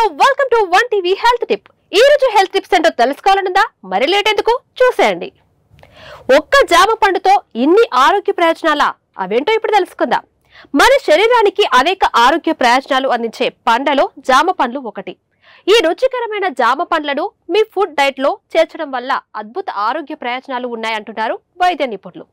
So welcome to one TV health tip. ఈ రోజు health tips ఏంటో తెలుసుకోవాలనుందా? మరి లేట్ ఎందుకు, చూసేయండి. ఒక్క జామ పండుతో ఇన్ని ఆరోగ్య ప్రయోజనాలా? అవేంటో ఇప్పుడు తెలుసుకుందాం. మన శరీరానికి అనేక ఆరోగ్య ప్రయోజనాలు అందించే పండ్లలో జామ పండ్లు ఒకటి. ఈ రుచికరమైన జామ పండ్లను మీ ఫుడ్ డైట్ లో చేర్చడం వల్ల అద్భుత ఆరోగ్య ప్రయోజనాలు ఉన్నాయంటున్నారు వైద్య నిపుణులు.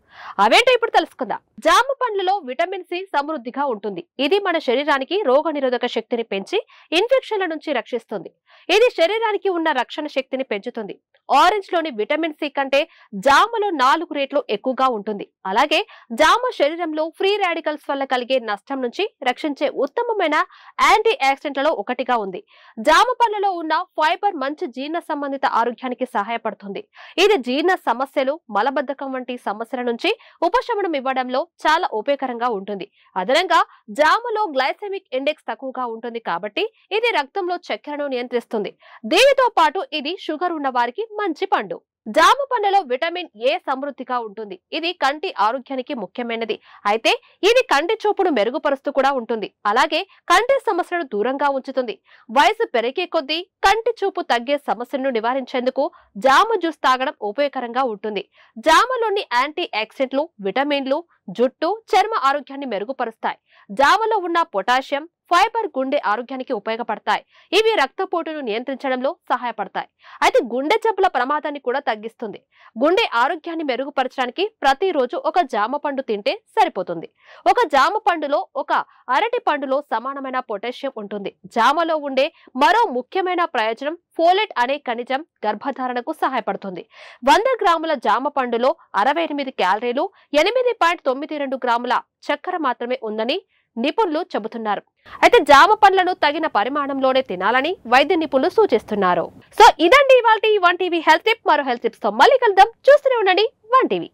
అవేంటో ఇప్పుడు తెలుసుకుందాం. జామ పండ్లలో విటమిన్ సి సమృద్ధిగా ఉంటుంది. ఇది మన శరీరానికి రోగ నిరోధక శక్తిని పెంచి ఇన్ఫెక్షన్ల నుంచి రక్షిస్తుంది. ఇది శరీరానికి ఉన్న రక్షణ శక్తిని పెంచుతుంది. ఆరెంజ్ లోని విటమిన్ సి కంటే జామలో 4 రెట్లు ఎక్కువగా ఉంటుంది. అలాగే జామ శరీరంలో ఫ్రీ రాడికల్స్ వల్ల కలిగే నష్టం నుంచి రక్షించే ఉత్తమమైన యాంటీ ఆక్సిడెంట్లలో ఒకటిగా ఉంది. జామ పండ్లలో ఉన్న ఫైబర్ మంచి జీర్ణ సంబంధిత ఆరోగ్యానికి సహాయపడుతుంది. ఇది జీర్ణ సమస్యలు, మలబద్ధకం వంటి సమస్యల నుంచి ఉపశమనం ఇవ్వడంలో చాలా ఉపయోగకరంగా ఉంటుంది. అదనంగా జామలో గ్లైసెమిక్ ఇండెక్స్ తక్కువగా ఉంటుంది కాబట్టి ఇది రక్తంలో చక్కెరను నియంత్రిస్తుంది. దీనితో పాటు ఇది షుగర్ ఉన్న వారికి మంచి పండు. జామ పండులో విటమిన్ ఏ సమృద్ధిగా ఉంటుంది. ఇది కంటి ఆరోగ్యానికి ముఖ్యమైనది. అయితే ఇది కంటి చూపును మెరుగుపరుస్తూ కూడా ఉంటుంది. అలాగే కంటి సమస్యలను దూరంగా ఉంచుతుంది. వయసు పెరిగే కొద్దీ కంటి చూపు తగ్గే సమస్యలను నివారించేందుకు జామ జ్యూస్ తాగడం ఉపయోగకరంగా ఉంటుంది. జామలోని యాంటీ ఆక్సిడెంట్లు, విటమిన్లు జుట్టు, చర్మ ఆరోగ్యాన్ని మెరుగుపరుస్తాయి. జామలో ఉన్న పొటాషియం, ఫైబర్ గుండె ఆరోగ్యానికి ఉపయోగపడతాయి. ఇవి రక్తపోటును నియంత్రించడంలో సహాయపడతాయి. అయితే గుండె జబ్బుల ప్రమాదాన్ని కూడా తగ్గిస్తుంది. గుండె ఆరోగ్యాన్ని మెరుగుపరచడానికి ప్రతిరోజు ఒక జామ పండు తింటే సరిపోతుంది. ఒక జామ పండులో ఒక అరటి పండులో సమానమైన పొటాషియం ఉంటుంది. జామలో ఉండే మరో ముఖ్యమైన ప్రయోజనం ఫోలేట్ అనే ఖనిజం గర్భధారణకు సహాయపడుతుంది. 100 గ్రాముల జామ పండులో 68 క్యాలరీలు, 8.92 గ్రాముల చక్కెర మాత్రమే ఉందని నిపుణులు చెబుతున్నారు. అయితే జామ పండ్లను తగిన పరిమాణంలోనే తినాలని వైద్య నిపుణులు సూచిస్తున్నారు. సో ఇదండి ఇవాల్టి వన్ టీవీ హెల్త్ టిప్. మరో హెల్త్ టిప్స్ తో మళ్ళీ కలుద్దాం. చూస్తూనే ఉండండి వన్ టీవీ.